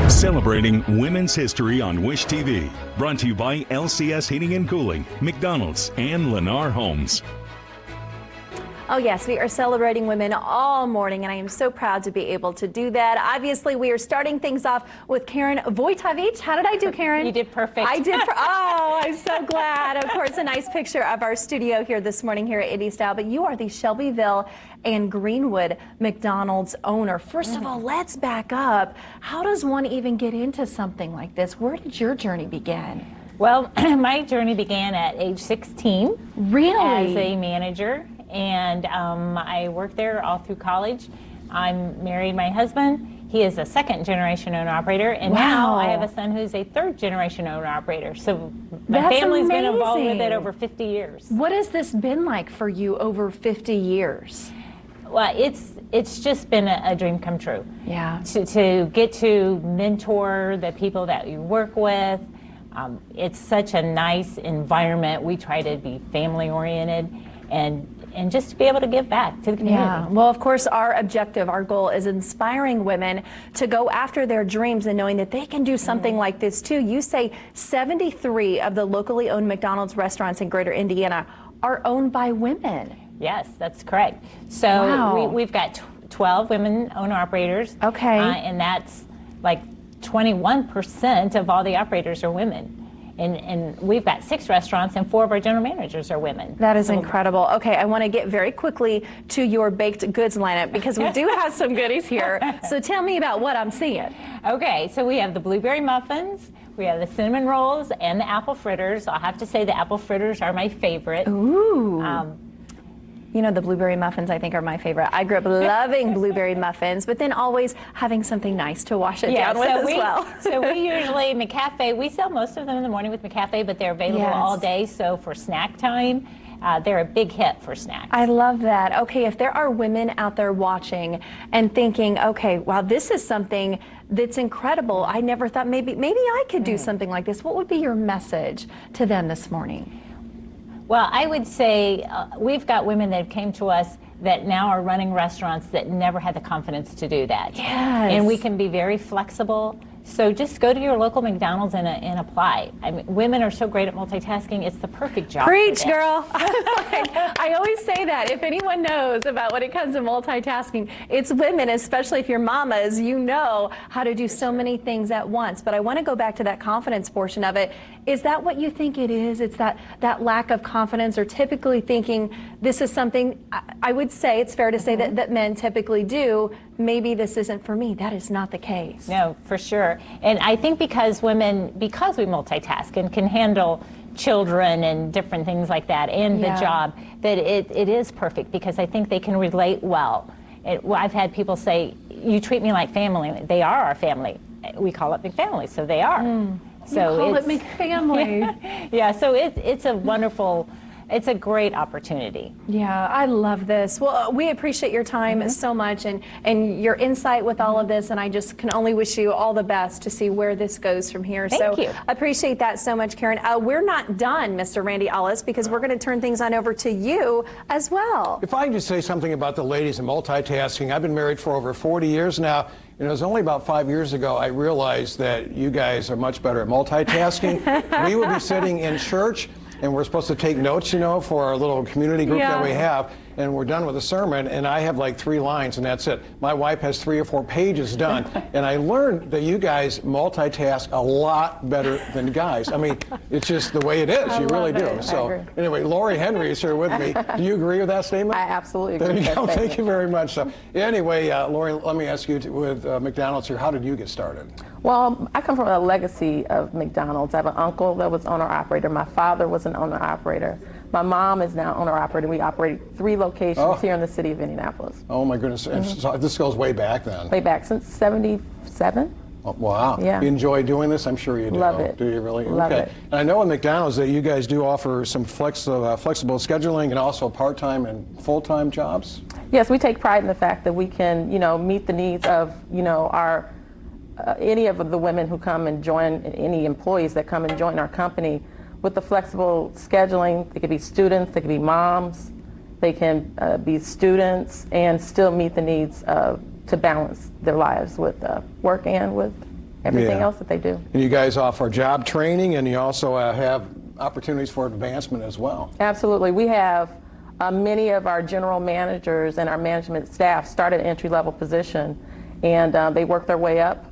Celebrating Women's History on Wish TV. Brought to you by LCS Heating and Cooling, McDonald's, and Lennar Homes. Oh yes, we are celebrating women all morning, and I am so proud to be able to do that. Obviously, we are starting things off with Karen Vojtovich. How did I do, Karen? You did perfect. I did. Oh, I'm so glad. Of course, a nice picture of our studio here this morning here at Indy Style, but you are the Shelbyville and Greenwood McDonald's owner. First of all, let's back up. How does one even get into something like this? Where did your journey begin? Well, my journey began at age 16. Really? As a manager. And I worked there all through college. I'm married my husband. He is a second-generation owner-operator, and now I have a son who's a third-generation owner-operator. So my family's been involved with it over 50 years. What has this been like for you over 50 years? Well, it's just been a dream come true. Yeah. To get to mentor the people that you work with. It's such a nice environment. We try to be family-oriented and just to be able to give back to the community. Yeah, well, of course, our objective, our goal is inspiring women to go after their dreams and knowing that they can do something like this too. You say 73 of the locally owned McDonald's restaurants in Greater Indiana are owned by women. Yes, that's correct. So we've got 12 women owner-operators. Okay. And that's like 21% of all the operators are women. And we've got 6 restaurants, and 4 of our general managers are women. That is incredible. Okay, I want to get very quickly to your baked goods lineup because we do have some goodies here. So tell me about what I'm seeing. Okay, so we have the blueberry muffins, we have the cinnamon rolls, and the apple fritters. I'll have to say the apple fritters are my favorite. Ooh. You know, the blueberry muffins, I think, are my favorite. I grew up loving blueberry muffins, but then always having something nice to wash it down with as well. So we usually, McCafe, we sell most of them in the morning with McCafe, but they're available all day. So for snack time, they're a big hit for snacks. I love that. Okay, if there are women out there watching and thinking, okay, wow, this is something that's incredible. I never thought maybe I could do something like this. What would be your message to them this morning? Well, I would say we've got women that came to us that now are running restaurants that never had the confidence to do that. Yes. And we can be very flexible. So just go to your local McDonald's and apply. I mean, women are so great at multitasking. It's the perfect job. Preach, girl. I always say that. If anyone knows about when it comes to multitasking, it's women, especially if you're mamas, you know how to do so many things at once. But I want to go back to that confidence portion of it. Is that what you think it is? It's that lack of confidence, or typically thinking this is something, I would say it's fair to say that men typically do. Maybe this isn't for me. That is not the case. No, for sure. And I think because we multitask and can handle children and different things like that and the job, that it is perfect, because I think they can relate well. I've had people say, you treat me like family. They are our family. We call it McFamily, so they are. So you call it McFamily. Yeah, so it's a wonderful, it's a great opportunity. Yeah, I love this. Well, we appreciate your time so much and your insight with all of this, and I just can only wish you all the best to see where this goes from here. Thank you. I appreciate that so much, Karen. We're not done, Mr. Randy Ellis, because we're going to turn things on over to you as well. If I can just say something about the ladies and multitasking, I've been married for over 40 years now. And it was only about 5 years ago I realized that you guys are much better at multitasking. We would be sitting in church, and we're supposed to take notes, you know, for our little community group that we have. And we're done with the sermon, and I have like 3 lines, and that's it. My wife has 3 or 4 pages done. And I learned that you guys multitask a lot better than guys. I mean, it's just the way it is. You really do. So anyway, Lori Henry is here with me. Do you agree with that statement? I absolutely agree. There you go. Thank you very much. So anyway, Lori, let me ask you, with McDonald's here, how did you get started? Well, I come from a legacy of McDonald's. I have an uncle that was owner-operator. My father was an owner-operator. My mom is now owner-operator. We operate 3 locations here in the city of Indianapolis. Oh my goodness. So this goes way back then. Way back, since 77. Oh, wow. Yeah. You enjoy doing this? I'm sure you do. Love it. Do you really? Love it. And I know at McDonald's that you guys do offer some flexible scheduling and also part-time and full-time jobs? Yes, we take pride in the fact that we can, meet the needs of, our any of the women who come and join, any employees that come and join our company with the flexible scheduling. They could be students, they could be moms, they can be students, and still meet the needs to balance their lives with work and with everything Yeah. else that they do. And you guys offer job training, and you also have opportunities for advancement as well. Absolutely. We have many of our general managers and our management staff start at an entry-level position, and they work their way up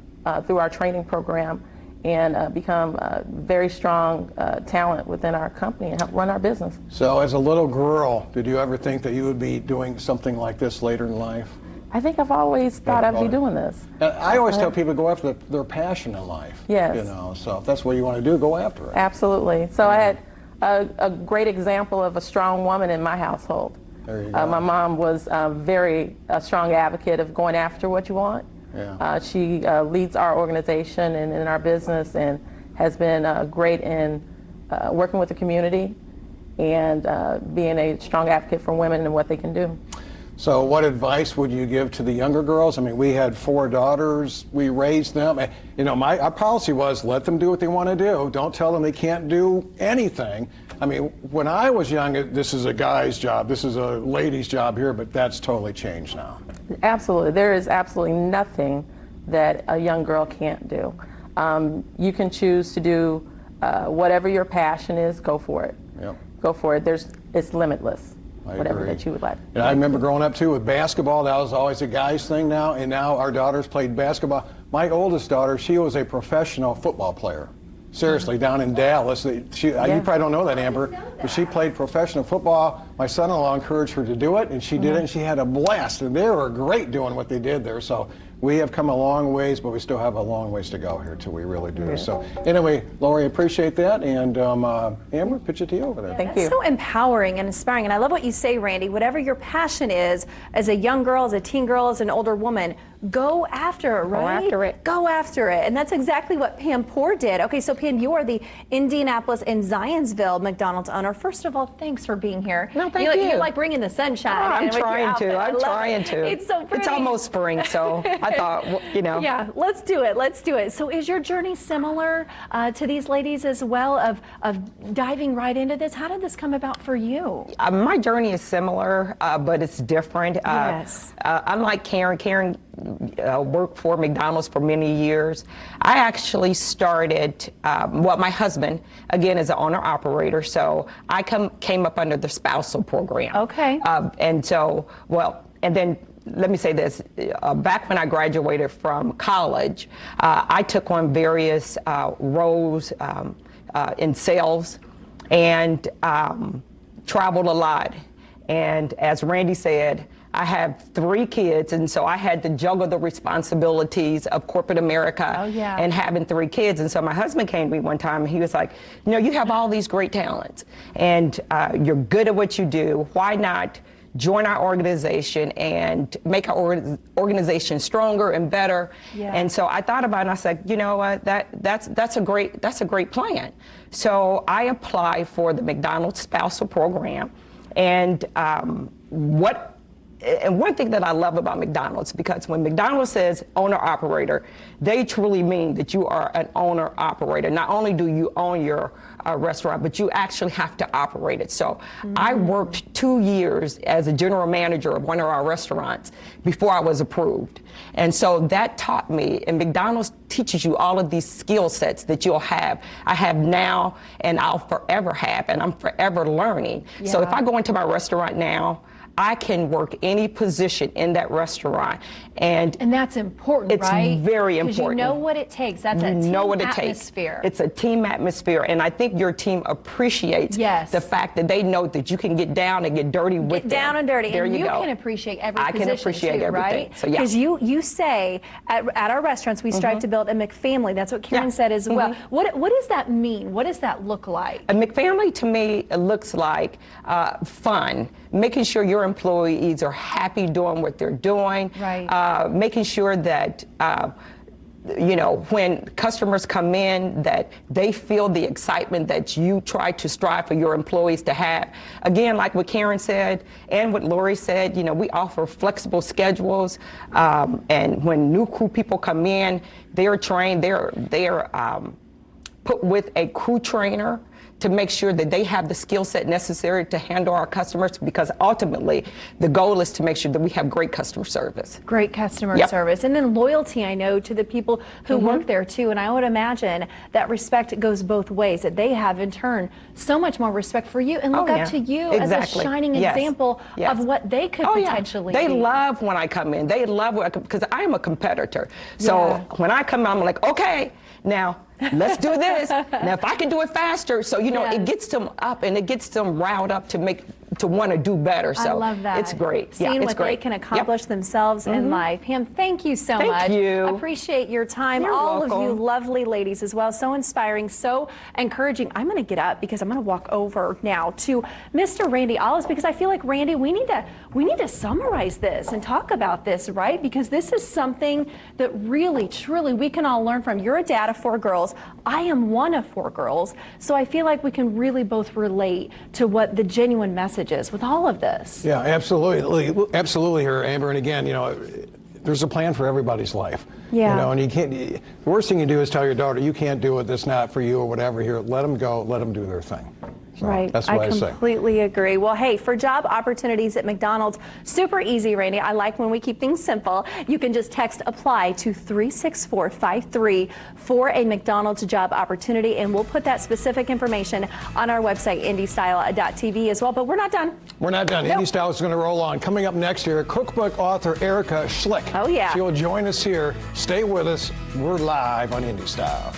through our training program and become very strong talent within our company and help run our business. So as a little girl, did you ever think that you would be doing something like this later in life? I think I've always thought I'd be doing this. And I always tell people to go after their passion in life. Yes. You know, so if that's what you want to do, go after it. Absolutely. So I had a great example of a strong woman in my household. There you go. My mom was very strong advocate of going after what you want. Yeah. She leads our organization and in our business and has been great in working with the community and being a strong advocate for women and what they can do. So what advice would you give to the younger girls? I mean, we had 4 daughters. We raised them. You know, our policy was let them do what they want to do. Don't tell them they can't do anything. I mean, when I was young, this is a guy's job. This is a lady's job here, but that's totally changed now. Absolutely. There is absolutely nothing that a young girl can't do. You can choose to do whatever your passion is, go for it. Yep. Go for it. It's limitless. I Whatever agree. that you would like. And I remember growing up too with basketball. That was always a guy's thing now. And now our daughters played basketball. My oldest daughter, she was a professional football player. Seriously, down in Dallas. You probably don't know that, Amber, but she played professional football. My son-in-law encouraged her to do it, and she did it, and she had a blast. And they were great doing what they did there. So we have come a long ways, but we still have a long ways to go here till we really do. So anyway, Lori, appreciate that. And Amber, pitch it to you over there. Thank That's you. so empowering and inspiring. And I love what you say, Randy. Whatever your passion is, as a young girl, as a teen girl, as an older woman, go after it, right? Go after it. Go after it. And that's exactly what Pam Poor did. Okay, so Pam, you are the Indianapolis and Zionsville McDonald's owner. First of all, thanks for being here. No, thank you. You're like bringing the sunshine. Oh, I'm with your trying outfit. to. I I'm love trying it. to. It's so pretty. It's almost spring, so I thought, you know. Yeah, let's do it. Let's do it. So is your journey similar to these ladies as well of diving right into this? How did this come about for you? My journey is similar, but it's different. Yes. Unlike Karen worked for McDonald's for many years. I actually started, my husband, again, is an owner-operator, so I came up under the spousal program. Okay. And so, and then let me say this, back when I graduated from college, I took on various roles in sales and traveled a lot. And as Randy said, I have 3 kids, and so I had to juggle the responsibilities of corporate America and having 3 kids. And so my husband came to me one time, and he was like, you know, you have all these great talents, and you're good at what you do. Why not join our organization and make our organization stronger and better? Yeah. And so I thought about it, and I said, you know what, that's a great plan. So I applied for the McDonald's spousal program, and one thing that I love about McDonald's, because when McDonald's says owner-operator, they truly mean that you are an owner-operator. Not only do you own your restaurant, but you actually have to operate it. So I worked 2 years as a general manager of one of our restaurants before I was approved. And so that taught me, and McDonald's teaches you all of these skill sets that you'll have. I have now, and I'll forever have, and I'm forever learning. So if I go into my restaurant now, I can work any position in that restaurant. And that's important, right? It's very important. Because you know what it takes. That's a team atmosphere. It's a team atmosphere. And I think your team appreciates the fact that they know that you can get down and get dirty with them. Get down and dirty. There and you go. can appreciate every position I can appreciate too, everything. right? So, yeah. Because you say at our restaurants, we strive to build a McFamily. That's what Karen said as well. What does that mean? What does that look like? A McFamily to me, it looks like fun, making sure your employees are happy doing what they're doing, making sure that you know, when customers come in, that they feel the excitement that you try to strive for your employees to have. Again, like what Karen said and what Lori said, you know, we offer flexible schedules, and when new crew people come in, they're trained, they're put with a crew trainer to make sure that they have the skill set necessary to handle our customers, because ultimately the goal is to make sure that we have great customer service. Great customer Yep. service. And then loyalty, I know, to the people who work there too. And I would imagine that respect goes both ways, that they have in turn so much more respect for you and look Oh, up yeah. to you as Exactly. a shining Yes. example Yes. of what they could Oh, potentially They be. love when I come in. They love because I am a competitor. So Yeah. when I come in, I'm like, okay, now let's do this. Now if I can do it faster, so Yes. it gets them up and it gets them riled up to want to do better. So I love that. it's great. Seeing it's what great. they can accomplish themselves in life. Pam, thank you so Thank much. you. Appreciate your time. You're All of you welcome. lovely ladies as well. So inspiring, so encouraging. I'm going to get up because I'm going to walk over now to Mr. Randy Olives, because I feel like, Randy, we need to summarize this and talk about this, right? Because this is something that really, truly we can all learn from. You're a dad of 4 girls. I am one of 4 girls. So I feel like we can really both relate to what the genuine message is with all of this. Yeah, absolutely here, Amber. And again, there's a plan for everybody's life. Yeah. And you can't. The worst thing you do is tell your daughter, you can't do it. That's not for you or whatever. Here, let them go. Let them do their thing. So Right. That's what I say. Completely agree. Well, hey, for job opportunities at McDonald's, super easy, Randy. I like when we keep things simple. You can just text apply to 36453 for a McDonald's job opportunity, and we'll put that specific information on our website, indiestyle.tv as well. But we're not done. We're not done. Nope. Indie Style is going to roll on. Coming up next year, cookbook author Erica Schlick. Oh, yeah. She will join us here. Stay with us. We're live on Indie Style.